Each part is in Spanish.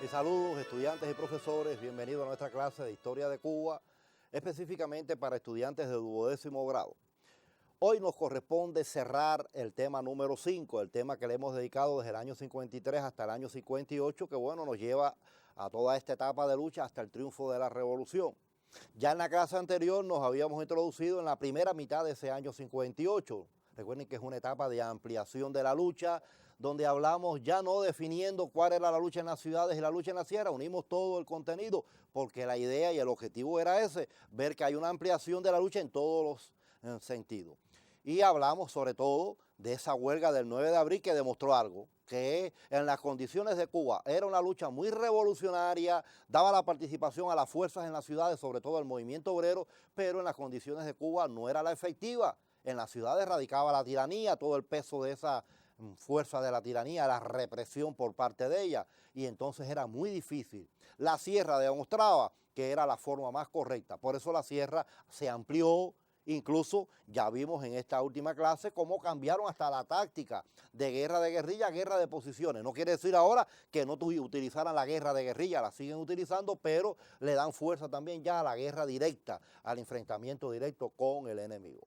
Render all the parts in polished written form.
Mis saludos, estudiantes y profesores, bienvenidos a nuestra clase de Historia de Cuba, específicamente para estudiantes de 12º grado. Hoy nos corresponde cerrar el tema número 5, el tema que le hemos dedicado desde el año 53 hasta el año 58, que bueno, nos lleva a toda esta etapa de lucha hasta el triunfo de la revolución. Ya en la clase anterior nos habíamos introducido en la primera mitad de ese año 58. Recuerden que es una etapa de ampliación de la lucha, donde hablamos ya no definiendo cuál era la lucha en las ciudades y la lucha en la sierra, unimos todo el contenido, porque la idea y el objetivo era ese, ver que hay una ampliación de la lucha en todos los sentidos. Y hablamos sobre todo de esa huelga del 9 de abril que demostró algo, que en las condiciones de Cuba era una lucha muy revolucionaria, daba la participación a las fuerzas en las ciudades, sobre todo el movimiento obrero, pero en las condiciones de Cuba no era la efectiva. En las ciudades radicaba la tiranía, todo el peso de esa fuerza de la tiranía, la represión por parte de ella, y entonces era muy difícil. La sierra demostraba que era la forma más correcta, por eso la sierra se amplió. Incluso ya vimos en esta última clase cómo cambiaron hasta la táctica de guerra de guerrilla a guerra de posiciones. No quiere decir ahora que no utilizaran la guerra de guerrilla, la siguen utilizando, pero le dan fuerza también ya a la guerra directa, al enfrentamiento directo con el enemigo.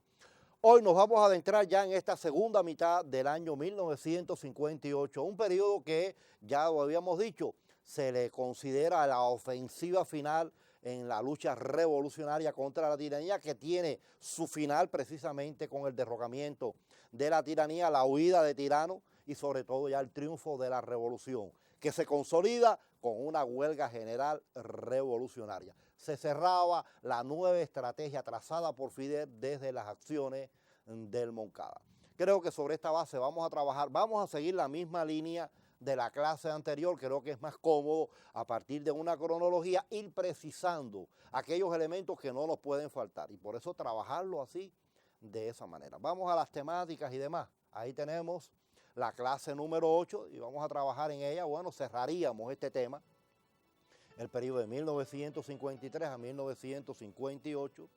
Hoy nos vamos a adentrar ya en esta segunda mitad del año 1958, un periodo que ya lo habíamos dicho, se le considera la ofensiva final en la lucha revolucionaria contra la tiranía, que tiene su final precisamente con el derrocamiento de la tiranía, la huida de Tirano y sobre todo ya el triunfo de la revolución, que se consolida con una huelga general revolucionaria. Se cerraba la nueva estrategia trazada por Fidel desde las acciones del Moncada. Creo que sobre esta base vamos a trabajar, vamos a seguir la misma línea de la clase anterior. Creo que es más cómodo a partir de una cronología ir precisando aquellos elementos que no nos pueden faltar y por eso trabajarlo así, de esa manera. Vamos a las temáticas y demás. Ahí tenemos la clase número 8 y vamos a trabajar en ella. Bueno, cerraríamos este tema, el periodo de 1953 a 1958,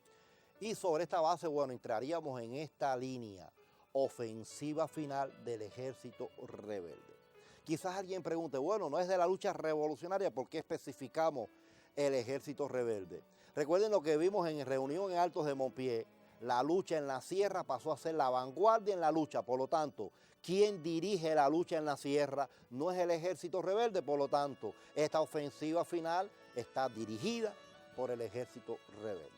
y sobre esta base, bueno, entraríamos en esta línea, ofensiva final del ejército rebelde. Quizás alguien pregunte, bueno, no es de la lucha revolucionaria, ¿por qué especificamos el ejército rebelde? Recuerden lo que vimos en reunión en Altos de Mompié, la lucha en la sierra pasó a ser la vanguardia en la lucha, por lo tanto, quien dirige la lucha en la sierra no es el ejército rebelde, por lo tanto, esta ofensiva final está dirigida por el ejército rebelde.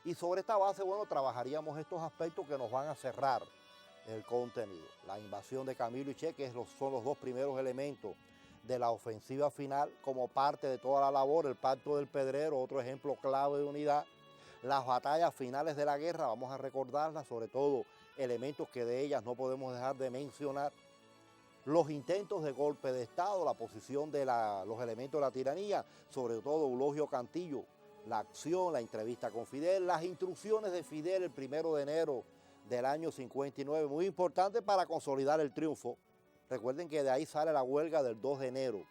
Y sobre esta base, bueno, trabajaríamos estos aspectos que nos van a cerrar el contenido. La invasión de Camilo y Che, que son los dos primeros elementos de la ofensiva final como parte de toda la labor, el Pacto del Pedrero, otro ejemplo clave de unidad. Las batallas finales de la guerra, vamos a recordarlas, sobre todo elementos que de ellas no podemos dejar de mencionar. Los intentos de golpe de Estado, la posición de los elementos de la tiranía, sobre todo Eulogio Cantillo, la acción, la entrevista con Fidel, las instrucciones de Fidel el 1 de enero del año 59, muy importante para consolidar el triunfo. Recuerden que de ahí sale la huelga del 2 de enero.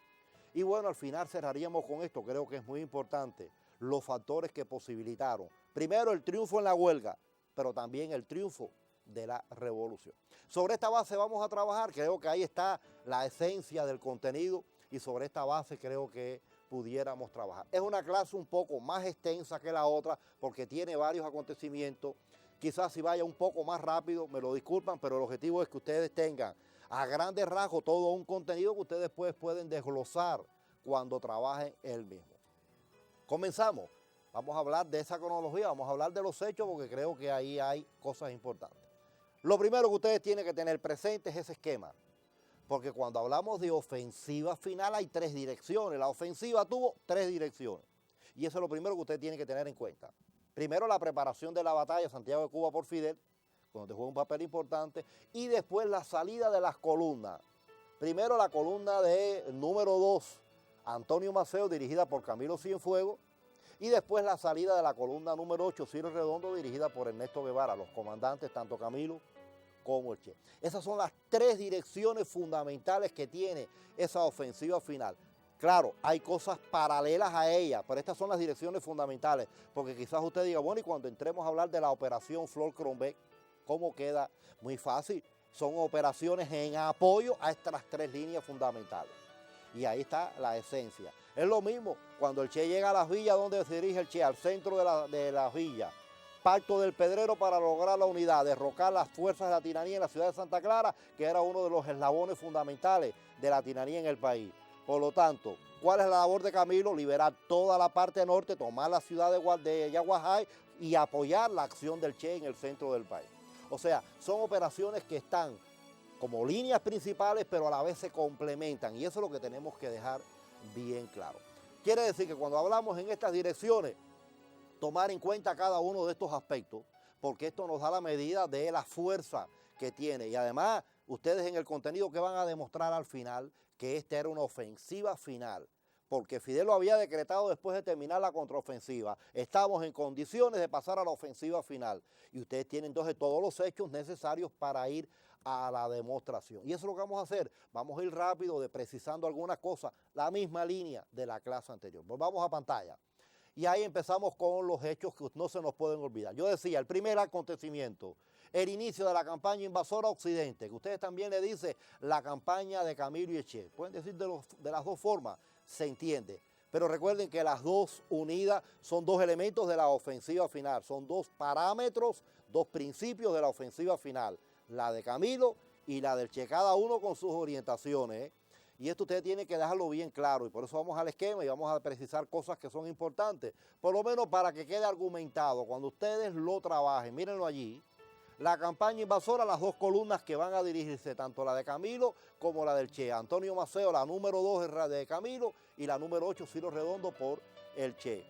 Y bueno, al final cerraríamos con esto, creo que es muy importante, los factores que posibilitaron, primero el triunfo en la huelga, pero también el triunfo de la revolución. Sobre esta base vamos a trabajar, creo que ahí está la esencia del contenido y sobre esta base creo que pudiéramos trabajar. Es una clase un poco más extensa que la otra porque tiene varios acontecimientos. Quizás si vaya un poco más rápido, me lo disculpan, pero el objetivo es que ustedes tengan a grandes rasgos todo un contenido que ustedes después pueden desglosar cuando trabajen el mismo. Comenzamos. Vamos a hablar de esa cronología, vamos a hablar de los hechos porque creo que ahí hay cosas importantes. Lo primero que ustedes tienen que tener presente es ese esquema, porque cuando hablamos de ofensiva final hay tres direcciones. La ofensiva tuvo tres direcciones y eso es lo primero que ustedes tienen que tener en cuenta. Primero, la preparación de la batalla Santiago de Cuba por Fidel, donde juega un papel importante, y después la salida de las columnas. Primero la columna de número 2, Antonio Maceo, dirigida por Camilo Cienfuegos, y después la salida de la columna número 8, Ciro Redondo, dirigida por Ernesto Guevara, los comandantes, tanto Camilo como el Che. Esas son las tres direcciones fundamentales que tiene esa ofensiva final. Claro, hay cosas paralelas a ella, pero estas son las direcciones fundamentales, porque quizás usted diga, bueno, y cuando entremos a hablar de la operación Flor Crombé, ¿cómo queda? Muy fácil, son operaciones en apoyo a estas tres líneas fundamentales. Y ahí está la esencia. Es lo mismo cuando el Che llega a las villas, ¿dónde se dirige el Che? Al centro de las villas. Pacto del Pedrero para lograr la unidad, derrocar las fuerzas de la tiranía en la ciudad de Santa Clara, que era uno de los eslabones fundamentales de la tiranía en el país. Por lo tanto, ¿cuál es la labor de Camilo? Liberar toda la parte norte, tomar la ciudad de Yaguajay y apoyar la acción del Che en el centro del país. O sea, son operaciones que están como líneas principales, pero a la vez se complementan, y eso es lo que tenemos que dejar bien claro. Quiere decir que cuando hablamos en estas direcciones, tomar en cuenta cada uno de estos aspectos, porque esto nos da la medida de la fuerza que tiene. Y además, ustedes en el contenido que van a demostrar al final, que esta era una ofensiva final, porque Fidel lo había decretado después de terminar la contraofensiva. Estamos en condiciones de pasar a la ofensiva final. Y ustedes tienen entonces todos los hechos necesarios para ir a la demostración. Y eso es lo que vamos a hacer. Vamos a ir rápido, precisando algunas cosas, la misma línea de la clase anterior. Volvamos a pantalla. Y ahí empezamos con los hechos que no se nos pueden olvidar. Yo decía, el primer acontecimiento, el inicio de la campaña invasora Occidente, que ustedes también le dicen la campaña de Camilo y Che. Pueden decir de las dos formas, se entiende. Pero recuerden que las dos unidas son dos elementos de la ofensiva final, son dos parámetros, dos principios de la ofensiva final, la de Camilo y la del Che, cada uno con sus orientaciones, Y esto ustedes tienen que dejarlo bien claro, y por eso vamos al esquema y vamos a precisar cosas que son importantes, por lo menos para que quede argumentado, cuando ustedes lo trabajen, mírenlo allí, la campaña invasora, las dos columnas que van a dirigirse, tanto la de Camilo como la del Che. Antonio Maceo, la número 2 de Camilo, y la número 8, Ciro Redondo, por el Che.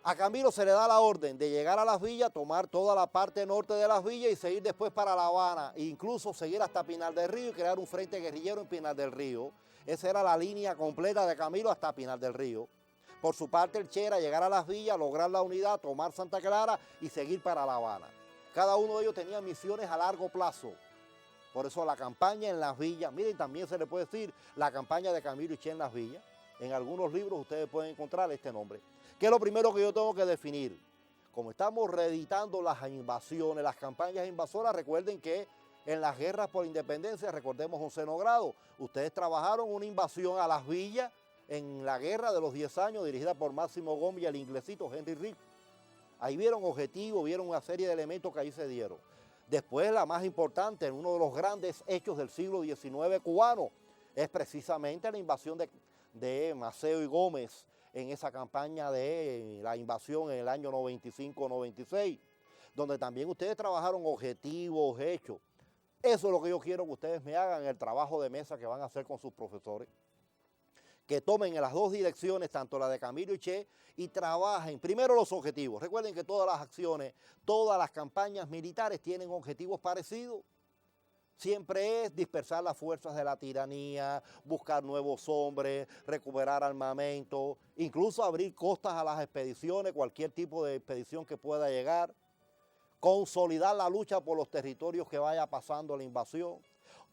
A Camilo se le da la orden de llegar a las villas, tomar toda la parte norte de las villas y seguir después para La Habana, e incluso seguir hasta Pinar del Río y crear un frente guerrillero en Pinar del Río. Esa era la línea completa de Camilo hasta Pinar del Río. Por su parte, el Che era llegar a las villas, lograr la unidad, tomar Santa Clara y seguir para La Habana. Cada uno de ellos tenía misiones a largo plazo. Por eso la campaña en las villas, miren, también se le puede decir la campaña de Camilo y Che en las villas. En algunos libros ustedes pueden encontrar este nombre. ¿Qué es lo primero que yo tengo que definir? Como estamos reeditando las invasiones, las campañas invasoras, recuerden que en las guerras por independencia, recordemos 11 grado, ustedes trabajaron una invasión a las villas en la guerra de los 10 años dirigida por Máximo Gómez y el inglesito Henry Rick. Ahí vieron objetivos, vieron una serie de elementos que ahí se dieron. Después, la más importante, uno de los grandes hechos del siglo XIX cubano, es precisamente la invasión de Maceo y Gómez en esa campaña de la invasión en el año 95-96, donde también ustedes trabajaron objetivos, hechos. Eso es lo que yo quiero que ustedes me hagan en el trabajo de mesa que van a hacer con sus profesores, que tomen en las dos direcciones, tanto la de Camilo y Che, y trabajen primero los objetivos. Recuerden que todas las acciones, todas las campañas militares tienen objetivos parecidos. Siempre es dispersar las fuerzas de la tiranía, buscar nuevos hombres, recuperar armamento, incluso abrir costas a las expediciones, cualquier tipo de expedición que pueda llegar, consolidar la lucha por los territorios que vaya pasando la invasión.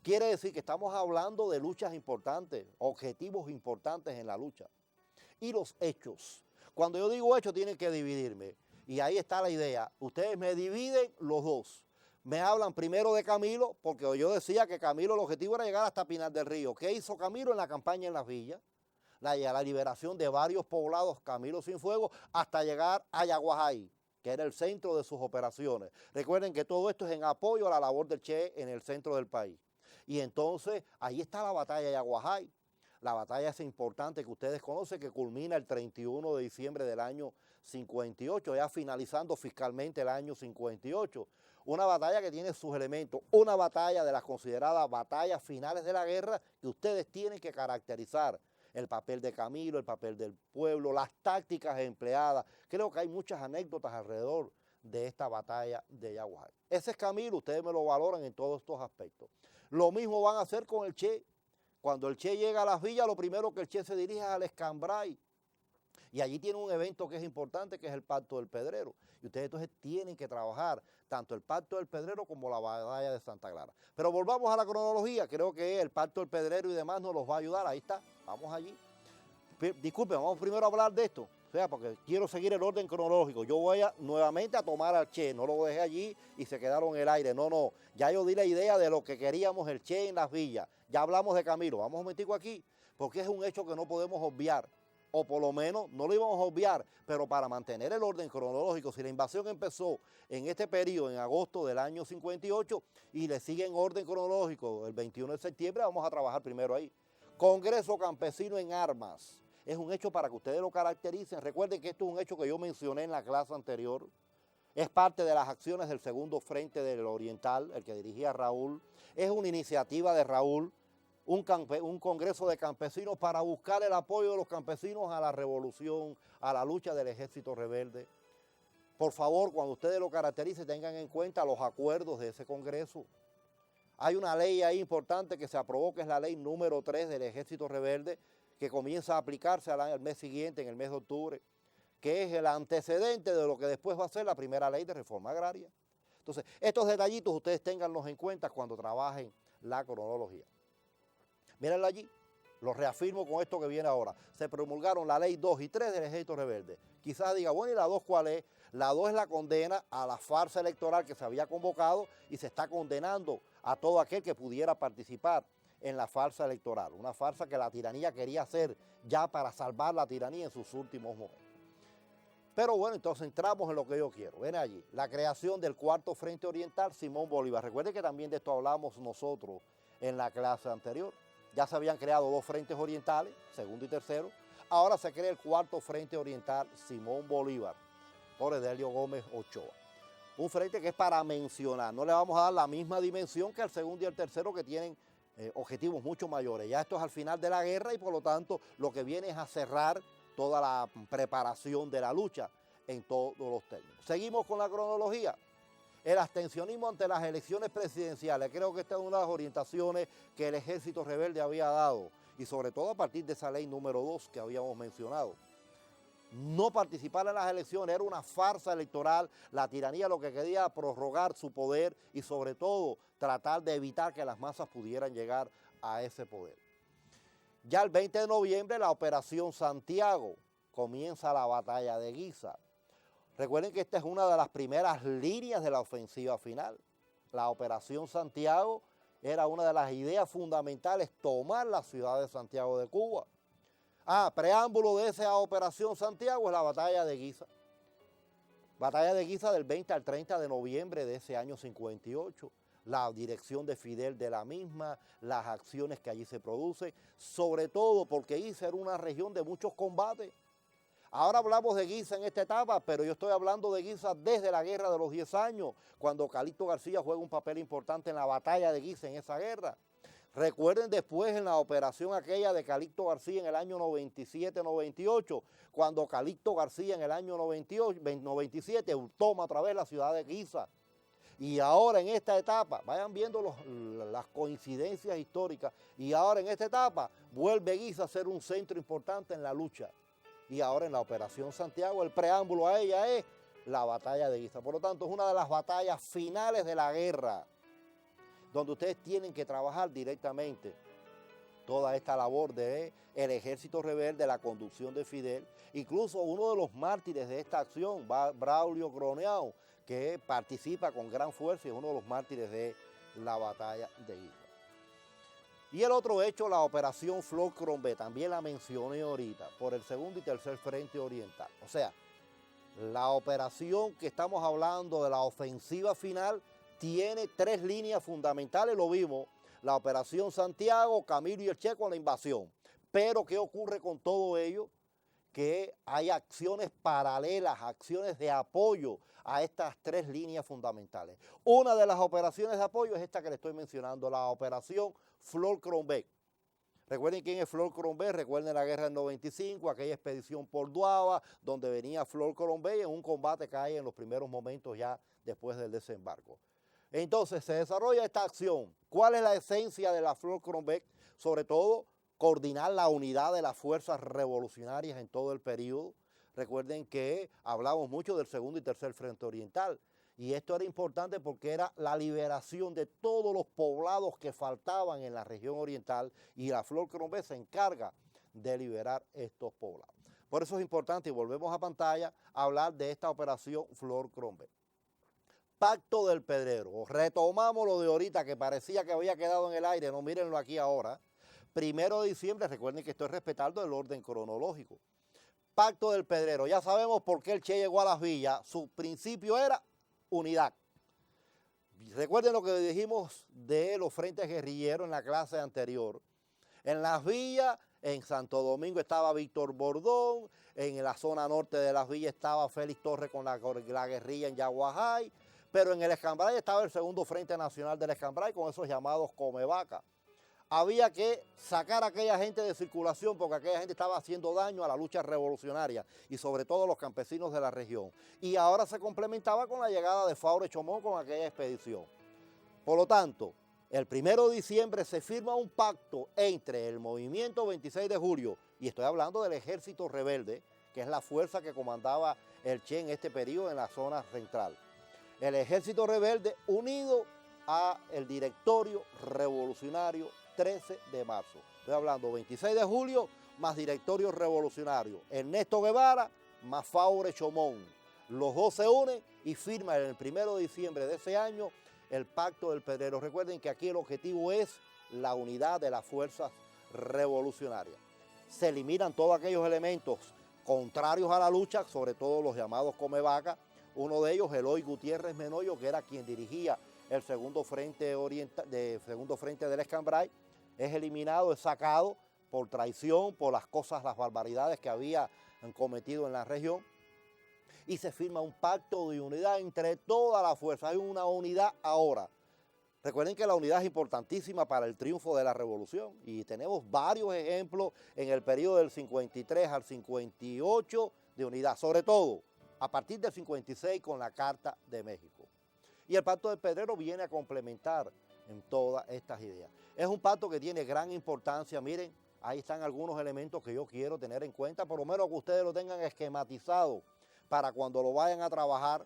Quiere decir que estamos hablando de luchas importantes, objetivos importantes en la lucha. Y los hechos. Cuando yo digo hechos, tienen que dividirme. Y ahí está la idea. Ustedes me dividen los dos. Me hablan primero de Camilo, porque yo decía que Camilo, el objetivo era llegar hasta Pinar del Río. ¿Qué hizo Camilo en la campaña en las villas? La liberación de varios poblados, Camilo Cienfuegos, hasta llegar a Yaguajay, que era el centro de sus operaciones. Recuerden que todo esto es en apoyo a la labor del Che en el centro del país. Y entonces, ahí está la batalla de Yaguajay. La batalla es importante que ustedes conocen, que culmina el 31 de diciembre del año 58, ya finalizando fiscalmente el año 58. Una batalla que tiene sus elementos, una batalla de las consideradas batallas finales de la guerra que ustedes tienen que caracterizar. El papel de Camilo, el papel del pueblo, las tácticas empleadas. Creo que hay muchas anécdotas alrededor de esta batalla de Yaguajay. Ese es Camilo, ustedes me lo valoran en todos estos aspectos. Lo mismo van a hacer con el Che. Cuando el Che llega a las villas, lo primero que el Che se dirige es al Escambray. Y allí tiene un evento que es importante, que es el Pacto del Pedrero. Y ustedes entonces tienen que trabajar tanto el Pacto del Pedrero como la batalla de Santa Clara. Pero volvamos a la cronología. Creo que el Pacto del Pedrero y demás nos los va a ayudar. Ahí está. Vamos allí. Disculpen, vamos primero a hablar de esto. O sea, porque quiero seguir el orden cronológico. Yo voy nuevamente a tomar al Che. No lo dejé allí y se quedaron en el aire. No, no. Ya yo di la idea de lo que queríamos el Che en las villas. Ya hablamos de Camilo. Vamos un momentico aquí. porque es un hecho que no podemos obviar, o por lo menos no lo íbamos a obviar, pero para mantener el orden cronológico, si la invasión empezó en este periodo, en agosto del año 58, y le sigue en orden cronológico el 21 de septiembre, vamos a trabajar primero ahí. Congreso Campesino en Armas. Es un hecho para que ustedes lo caractericen. Recuerden que esto es un hecho que yo mencioné en la clase anterior. Es parte de las acciones del segundo frente del Oriental, el que dirigía Raúl. Es una iniciativa de Raúl, un congreso de campesinos para buscar el apoyo de los campesinos a la revolución, a la lucha del ejército rebelde. Por favor, cuando ustedes lo caractericen, tengan en cuenta los acuerdos de ese congreso. Hay una ley ahí importante que se aprobó, que es la ley número 3 del ejército rebelde, que comienza a aplicarse al mes siguiente, en el mes de octubre, que es el antecedente de lo que después va a ser la primera ley de reforma agraria. Entonces, estos detallitos ustedes ténganlos en cuenta cuando trabajen la cronología. Mírenlo allí, lo reafirmo con esto que viene ahora. Se promulgaron la ley 2 y 3 del ejército rebelde. Quizás diga, bueno, ¿y la 2 cuál es? La 2 es la condena a la farsa electoral que se había convocado y se está condenando a todo aquel que pudiera participar en la farsa electoral. Una farsa que la tiranía quería hacer ya para salvar la tiranía en sus últimos momentos. Pero bueno, entonces entramos en lo que yo quiero. Ven allí, la creación del cuarto Frente Oriental, Simón Bolívar. Recuerden que también de esto hablamos nosotros en la clase anterior. Ya se habían creado 2 frentes orientales, segundo y tercero. Ahora se crea el cuarto Frente Oriental, Simón Bolívar, por Edelio Gómez Ochoa. Un frente que es para mencionar. No le vamos a dar la misma dimensión que al segundo y al tercero, que tienen objetivos mucho mayores. Ya esto es al final de la guerra y por lo tanto lo que viene es a cerrar toda la preparación de la lucha en todos los términos. Seguimos con la cronología. El abstencionismo ante las elecciones presidenciales. Creo que esta es una de las orientaciones que el ejército rebelde había dado, y sobre todo a partir de esa ley número 2 que habíamos mencionado. No participar en las elecciones era una farsa electoral. La tiranía lo que quería era prorrogar su poder y sobre todo tratar de evitar que las masas pudieran llegar a ese poder. Ya el 20 de noviembre, la Operación Santiago, comienza la batalla de Guisa. Recuerden que esta es una de las primeras líneas de la ofensiva final. La Operación Santiago era una de las ideas fundamentales, tomar la ciudad de Santiago de Cuba. Preámbulo de esa Operación Santiago es la batalla de Guisa. Batalla de Guisa del 20 al 30 de noviembre de ese año 58. La dirección de Fidel de la misma, las acciones que allí se producen, sobre todo porque Guisa era una región de muchos combates. Ahora hablamos de Guisa en esta etapa, pero yo estoy hablando de Guisa desde la Guerra de los 10 años, cuando Calixto García juega un papel importante en la batalla de Guisa en esa guerra. Recuerden después en la operación aquella de Calixto García en el año 97-98, cuando Calixto García en el año 97 toma otra vez la ciudad de Guisa. Y ahora en esta etapa, vayan viendo las coincidencias históricas, y ahora en esta etapa vuelve Guisa a ser un centro importante en la lucha. Y ahora en la Operación Santiago, el preámbulo a ella es la batalla de Guisa. Por lo tanto, es una de las batallas finales de la guerra, donde ustedes tienen que trabajar directamente toda esta labor del ejército rebelde, la conducción de Fidel. Incluso uno de los mártires de esta acción, Braulio Groneau, que participa con gran fuerza y es uno de los mártires de la batalla de Guisa. Y el otro hecho, la Operación Flor Crombé, también la mencioné ahorita, por el segundo y tercer Frente Oriental. O sea, la operación que estamos hablando de la ofensiva final tiene 3 líneas fundamentales, lo vimos, la Operación Santiago, Camilo y el Che con la invasión. Pero ¿qué ocurre con todo ello? Que hay acciones paralelas, acciones de apoyo a estas 3 líneas fundamentales. Una de las operaciones de apoyo es esta que le estoy mencionando, la Operación Flor Crombé. Recuerden quién es Flor Crombé, recuerden la guerra del 95, aquella expedición por Duava, donde venía Flor Crombé en un combate que hay en los primeros momentos ya después del desembarco. Entonces se desarrolla esta acción. ¿Cuál es la esencia de la Flor Crombé? Sobre todo, coordinar la unidad de las fuerzas revolucionarias en todo el periodo. Recuerden que hablamos mucho del segundo y tercer Frente Oriental, y esto era importante porque era la liberación de todos los poblados que faltaban en la región oriental, y la Flor Crombé se encarga de liberar estos poblados. Por eso es importante, y volvemos a pantalla, hablar de esta operación Flor Crombé. Pacto del Pedrero, retomamos lo de ahorita que parecía que había quedado en el aire, no, mírenlo aquí ahora. 1 de diciembre, recuerden que estoy respetando el orden cronológico. Pacto del Pedrero, ya sabemos por qué el Che llegó a las villas, su principio era unidad. Recuerden lo que dijimos de los frentes guerrilleros en la clase anterior. En las villas, en Santo Domingo estaba Víctor Bordón, en la zona norte de las villas estaba Félix Torres con la guerrilla en Yaguajay, pero en el Escambray estaba el segundo Frente Nacional del Escambray con esos llamados Comevaca. Había que sacar a aquella gente de circulación porque aquella gente estaba haciendo daño a la lucha revolucionaria y sobre todo a los campesinos de la región. Y ahora se complementaba con la llegada de Faure Chomón con aquella expedición. Por lo tanto, el 1 de diciembre se firma un pacto entre el movimiento 26 de julio, y estoy hablando del ejército rebelde, que es la fuerza que comandaba el Che en este periodo en la zona central. El ejército rebelde unido al directorio revolucionario 13 de marzo. Estoy hablando 26 de julio más directorio revolucionario. Ernesto Guevara más Faure Chomón. Los dos se unen y firman el 1 de diciembre de ese año el Pacto del Pedrero. Recuerden que aquí el objetivo es la unidad de las fuerzas revolucionarias. Se eliminan todos aquellos elementos contrarios a la lucha, sobre todo los llamados Comevaca. Uno de ellos, Eloy Gutiérrez Menoyo, que era quien dirigía el segundo frente del Escambray, es eliminado, es sacado por traición, por las barbaridades que había cometido en la región, y se firma un pacto de unidad entre todas las fuerzas. Hay una unidad ahora. Recuerden que la unidad es importantísima para el triunfo de la revolución y tenemos varios ejemplos en el periodo del 53 al 58 de unidad, sobre todo a partir del 56 con la Carta de México. Y el Pacto del Pedrero viene a complementar en todas estas ideas. Es un pacto que tiene gran importancia. Miren, ahí están algunos elementos que yo quiero tener en cuenta, por lo menos que ustedes lo tengan esquematizado para cuando lo vayan a trabajar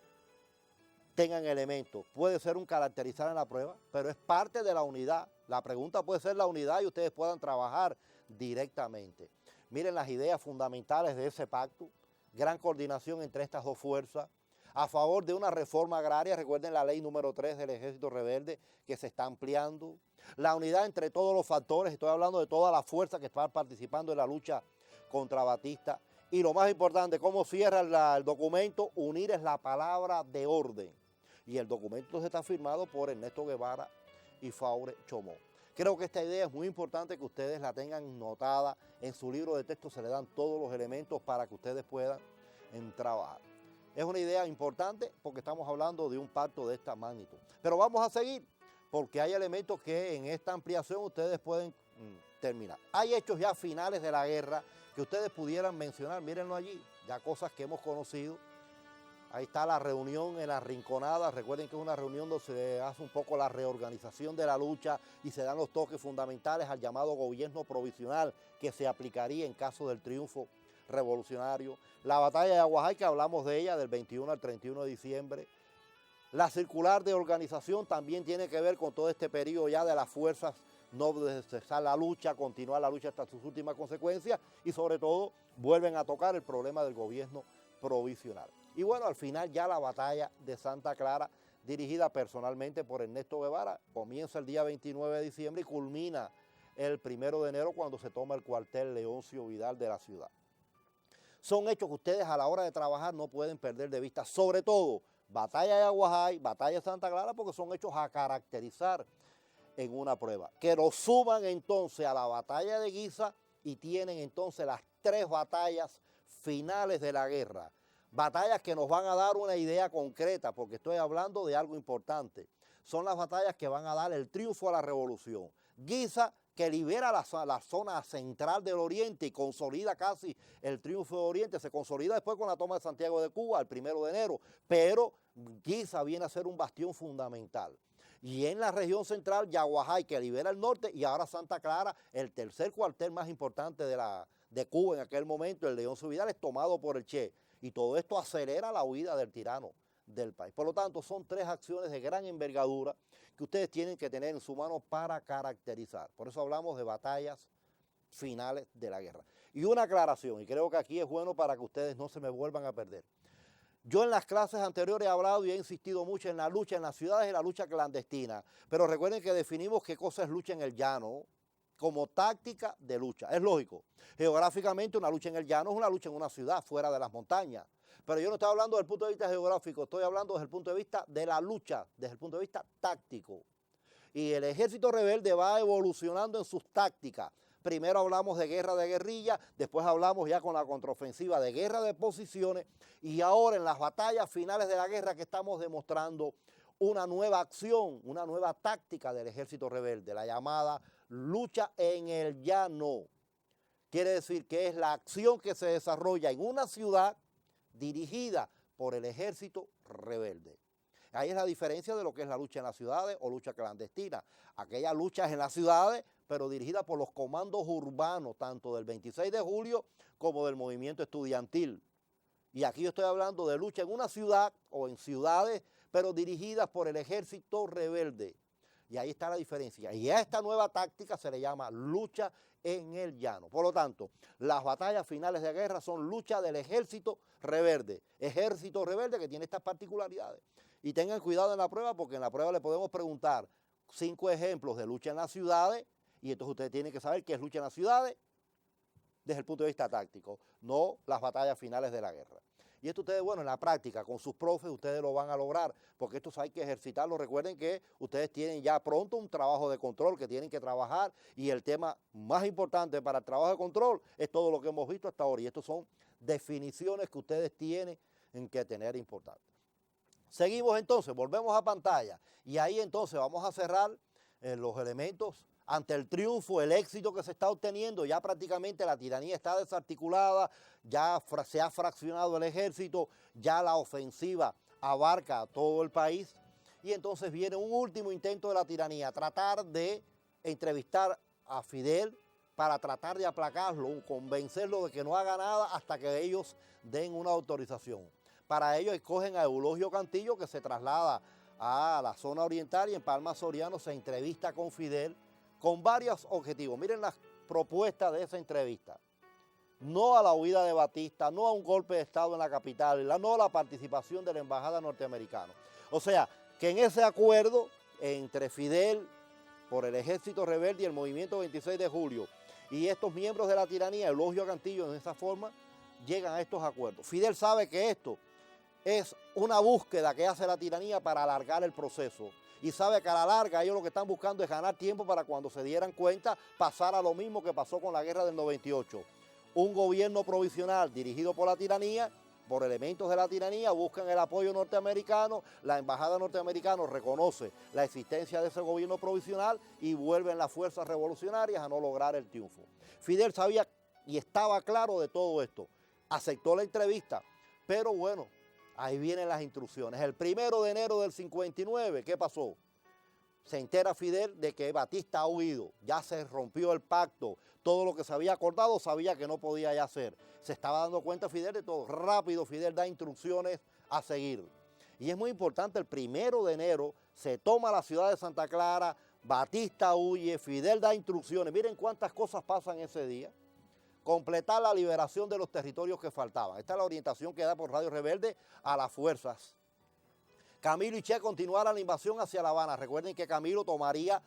tengan elementos. Puede ser un caracterizar en la prueba, pero es parte de la unidad. La pregunta puede ser la unidad y ustedes puedan trabajar directamente. Miren las ideas fundamentales de ese pacto. Gran coordinación entre estas dos fuerzas. A favor de una reforma agraria, recuerden la ley número 3 del Ejército Rebelde que se está ampliando. La unidad entre todos los factores, estoy hablando de toda la fuerza que está participando en la lucha contra Batista. Y lo más importante, cómo cierra el documento, unir es la palabra de orden. Y el documento está firmado por Ernesto Guevara y Faure Chomón. Creo que esta idea es muy importante que ustedes la tengan notada. En su libro de texto se le dan todos los elementos para que ustedes puedan trabajar. Es una idea importante porque estamos hablando de un pacto de esta magnitud. Pero vamos a seguir porque hay elementos que en esta ampliación ustedes pueden terminar. Hay hechos ya finales de la guerra que ustedes pudieran mencionar, mírenlo allí, ya cosas que hemos conocido. Ahí está la reunión en la Rinconada. Recuerden que es una reunión donde se hace un poco la reorganización de la lucha y se dan los toques fundamentales al llamado gobierno provisional que se aplicaría en caso del triunfo revolucionario. La batalla de Yaguajay, que hablamos de ella del 21 al 31 de diciembre. La circular de organización también tiene que ver con todo este periodo ya de las fuerzas, no cesar la lucha, continuar la lucha hasta sus últimas consecuencias y sobre todo vuelven a tocar el problema del gobierno provisional. Y bueno, al final ya la batalla de Santa Clara, dirigida personalmente por Ernesto Guevara, comienza el día 29 de diciembre y culmina el 1 de enero cuando se toma el cuartel Leoncio Vidal de la ciudad. Son hechos que ustedes a la hora de trabajar no pueden perder de vista, sobre todo batalla de Yaguajay, batalla de Santa Clara, porque son hechos a caracterizar en una prueba. Que lo suman entonces a la batalla de Guisa y tienen entonces las 3 batallas finales de la guerra. Batallas que nos van a dar una idea concreta, porque estoy hablando de algo importante. Son las batallas que van a dar el triunfo a la revolución. Guisa, que libera la zona central del Oriente y consolida casi el triunfo de Oriente, se consolida después con la toma de Santiago de Cuba el 1 de enero, pero Guisa viene a ser un bastión fundamental. Y en la región central, Yaguajay, que libera el norte, y ahora Santa Clara, el tercer cuartel más importante de Cuba en aquel momento, el Leoncio Vidal, es tomado por el Che. Y todo esto acelera la huida del tirano del país. Por lo tanto, son 3 acciones de gran envergadura que ustedes tienen que tener en su mano para caracterizar. Por eso hablamos de batallas finales de la guerra. Y una aclaración, y creo que aquí es bueno para que ustedes no se me vuelvan a perder. Yo en las clases anteriores he hablado y he insistido mucho en la lucha en las ciudades y la lucha clandestina. Pero recuerden que definimos qué cosa es lucha en el llano, como táctica de lucha. Es lógico, geográficamente una lucha en el llano es una lucha en una ciudad, fuera de las montañas. Pero yo no estoy hablando desde el punto de vista geográfico, estoy hablando desde el punto de vista de la lucha, desde el punto de vista táctico. Y el ejército rebelde va evolucionando en sus tácticas. Primero hablamos de guerra de guerrilla, después hablamos ya con la contraofensiva de guerra de posiciones y ahora en las batallas finales de la guerra que estamos demostrando una nueva acción, una nueva táctica del ejército rebelde, la llamada lucha en el llano. Quiere decir que es la acción que se desarrolla en una ciudad dirigida por el ejército rebelde. Ahí es la diferencia de lo que es la lucha en las ciudades o lucha clandestina. Aquella lucha es en las ciudades, pero dirigida por los comandos urbanos, tanto del 26 de julio como del movimiento estudiantil. Y aquí yo estoy hablando de lucha en una ciudad o en ciudades, pero dirigidas por el ejército rebelde. Y ahí está la diferencia. Y a esta nueva táctica se le llama lucha en el llano. Por lo tanto, las batallas finales de guerra son lucha del ejército rebelde. Ejército rebelde que tiene estas particularidades. Y tengan cuidado en la prueba porque en la prueba le podemos preguntar 5 ejemplos de lucha en las ciudades y entonces ustedes tienen que saber qué es lucha en las ciudades desde el punto de vista táctico, no las batallas finales de la guerra. Y esto ustedes, bueno, en la práctica, con sus profes, ustedes lo van a lograr, porque esto hay que ejercitarlo. Recuerden que ustedes tienen ya pronto un trabajo de control que tienen que trabajar y el tema más importante para el trabajo de control es todo lo que hemos visto hasta ahora. Y estos son definiciones que ustedes tienen que tener importantes. Seguimos entonces, volvemos a pantalla y ahí entonces vamos a cerrar los elementos ante el triunfo, el éxito que se está obteniendo. Ya prácticamente la tiranía está desarticulada, ya se ha fraccionado el ejército, ya la ofensiva abarca a todo el país y entonces viene un último intento de la tiranía, tratar de entrevistar a Fidel para tratar de aplacarlo, convencerlo de que no haga nada hasta que ellos den una autorización. Para ello escogen a Eulogio Cantillo, que se traslada a la zona oriental y en Palma Soriano se entrevista con Fidel con varios objetivos. Miren las propuestas de esa entrevista. No a la huida de Batista, no a un golpe de Estado en la capital, no a la participación de la embajada norteamericana. O sea, que en ese acuerdo entre Fidel por el ejército rebelde y el movimiento 26 de julio y estos miembros de la tiranía, Eulogio Cantillo, en esa forma, llegan a estos acuerdos. Fidel sabe que esto es una búsqueda que hace la tiranía para alargar el proceso y sabe que a la larga ellos lo que están buscando es ganar tiempo para cuando se dieran cuenta pasar a lo mismo que pasó con la guerra del 98. Un gobierno provisional dirigido por la tiranía, por elementos de la tiranía, buscan el apoyo norteamericano, la embajada norteamericana reconoce la existencia de ese gobierno provisional y vuelven las fuerzas revolucionarias a no lograr el triunfo. Fidel sabía y estaba claro de todo esto, aceptó la entrevista, pero bueno, ahí vienen las instrucciones. El 1 de enero del 59, ¿qué pasó? Se entera Fidel de que Batista ha huido, ya se rompió el pacto, todo lo que se había acordado sabía que no podía ya hacer. Se estaba dando cuenta Fidel de todo. Rápido Fidel da instrucciones a seguir. Y es muy importante, el 1 de enero se toma la ciudad de Santa Clara, Batista huye, Fidel da instrucciones. Miren cuántas cosas pasan ese día. Completar la liberación de los territorios que faltaban. Esta es la orientación que da por Radio Rebelde a las fuerzas. Camilo y Che continuaran la invasión hacia La Habana. Recuerden que Camilo tomaría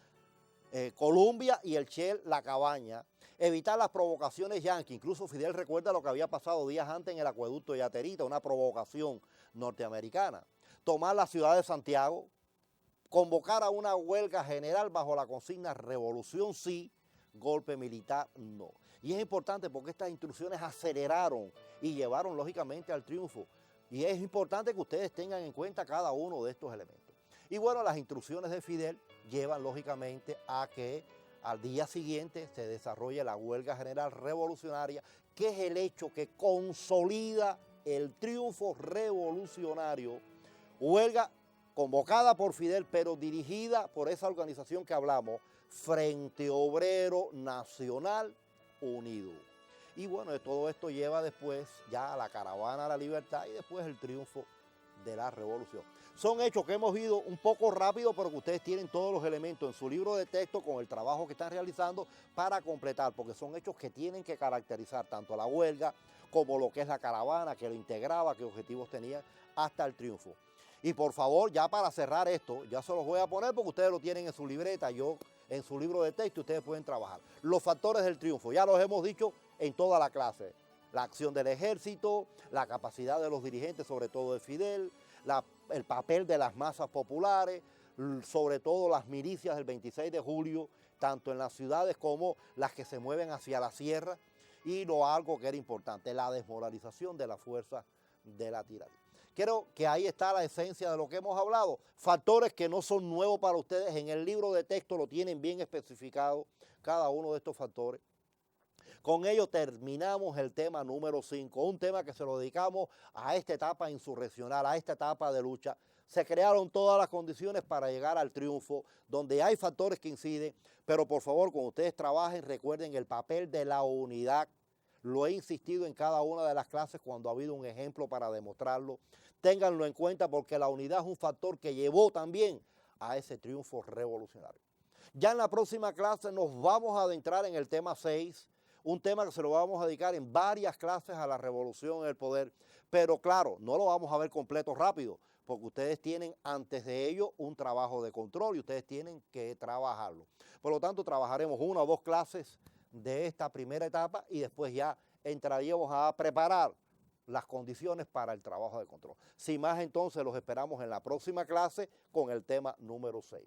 Colombia y el Che La Cabaña. Evitar las provocaciones yanquis. Incluso Fidel recuerda lo que había pasado días antes en el acueducto de Yaterita, una provocación norteamericana. Tomar la ciudad de Santiago. Convocar a una huelga general bajo la consigna revolución sí, golpe militar no. Y es importante porque estas instrucciones aceleraron y llevaron lógicamente al triunfo. Y es importante que ustedes tengan en cuenta cada uno de estos elementos. Y bueno, las instrucciones de Fidel llevan lógicamente a que al día siguiente se desarrolle la huelga general revolucionaria, que es el hecho que consolida el triunfo revolucionario. Huelga convocada por Fidel, pero dirigida por esa organización que hablamos, Frente Obrero Nacional Unido. Y bueno, de todo esto lleva después ya a la caravana a la libertad y después el triunfo de la revolución. Son hechos que hemos ido un poco rápido, pero que ustedes tienen todos los elementos en su libro de texto con el trabajo que están realizando para completar, porque son hechos que tienen que caracterizar tanto la huelga como lo que es la caravana, que lo integraba, qué objetivos tenía hasta el triunfo. Y por favor, ya para cerrar esto, ya se los voy a poner porque ustedes lo tienen en su libreta. Yo en su libro de texto y ustedes pueden trabajar. Los factores del triunfo, ya los hemos dicho en toda la clase. La acción del ejército, la capacidad de los dirigentes, sobre todo de Fidel, el papel de las masas populares, sobre todo las milicias del 26 de julio, tanto en las ciudades como las que se mueven hacia la sierra, y algo que era importante, la desmoralización de las fuerzas de la tiranía. Creo que ahí está la esencia de lo que hemos hablado. Factores que no son nuevos para ustedes, en el libro de texto lo tienen bien especificado, cada uno de estos factores. Con ello terminamos el tema número 5, un tema que se lo dedicamos a esta etapa insurreccional, a esta etapa de lucha. Se crearon todas las condiciones para llegar al triunfo, donde hay factores que inciden, pero por favor, cuando ustedes trabajen, recuerden el papel de la unidad. Lo he insistido en cada una de las clases cuando ha habido un ejemplo para demostrarlo. Ténganlo en cuenta porque la unidad es un factor que llevó también a ese triunfo revolucionario. Ya en la próxima clase nos vamos a adentrar en el tema 6, un tema que se lo vamos a dedicar en varias clases a la revolución en el poder, pero claro, no lo vamos a ver completo rápido, porque ustedes tienen antes de ello un trabajo de control y ustedes tienen que trabajarlo. Por lo tanto, trabajaremos 1 o 2 clases de esta primera etapa y después ya entraríamos a preparar las condiciones para el trabajo de control. Sin más, entonces, los esperamos en la próxima clase con el tema número 6.